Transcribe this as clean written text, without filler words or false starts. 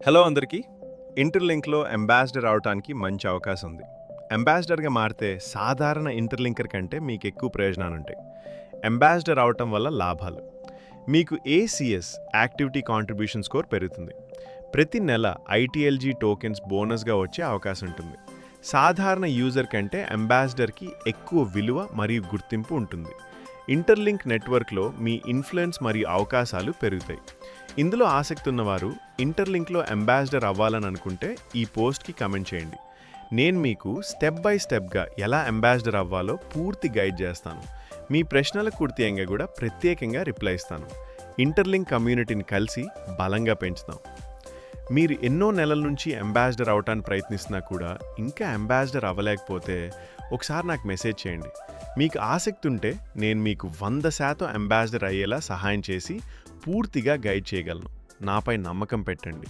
Hello అందరికీ. ఇంటర్లింక్‌లో ambassador అవటానికి మంచి అవకాశం ఉంది. అంబాసిడర్‌గా మారితే సాధారణ ఇంటర్లింకర్ కంటే మీకెక్కువ ప్రయోజనాలుంటాయి. అంబాసిడర్ అవటం వల్ల లాభాలు: మీకు ఏసీఎస్ యాక్టివిటీ కాంట్రిబ్యూషన్ స్కోర్ పెరుగుతుంది. ప్రతి నెల ఐటీఎల్జీ టోకెన్స్ బోనస్‌గా వచ్చే అవకాశం ఉంటుంది. సాధారణ యూజర్ కంటే అంబాసిడర్‌కి ఎక్కువ విలువ మరియు గుర్తింపు ఉంటుంది. ఇంటర్లింక్ నెట్వర్క్లో మీ ఇన్ఫ్లుయెన్స్ మరియు అవకాశాలు పెరుగుతాయి. ఇందులో ఆసక్తి ఉన్నవారు ఇంటర్లింక్లో అంబాసిడర్ అవ్వాలని అనుకుంటే ఈ పోస్ట్కి కమెంట్ చేయండి. నేను మీకు స్టెప్ బై స్టెప్గా ఎలా అంబాసిడర్ అవ్వాలో పూర్తి గైడ్ చేస్తాను. మీ ప్రశ్నలకు పూర్తిగా కూడా ప్రత్యేకంగా రిప్లై ఇస్తాను. ఇంటర్లింక్ కమ్యూనిటీని కలిసి బలంగా పెంచుతాం. మీరు ఎన్నో నెలల నుంచి అంబాసిడర్ అవటానికి ప్రయత్నిస్తున్నా కూడా ఇంకా అంబాసిడర్ అవ్వలేకపోతే ఒకసారి నాకు మెసేజ్ చేయండి. మీకు ఆసక్తి ఉంటే నేను మీకు 100% అంబాసిడర్ అయ్యేలా సహాయం చేసి పూర్తిగా గైడ్ చేయగలను. నాపై నమ్మకం పెట్టండి.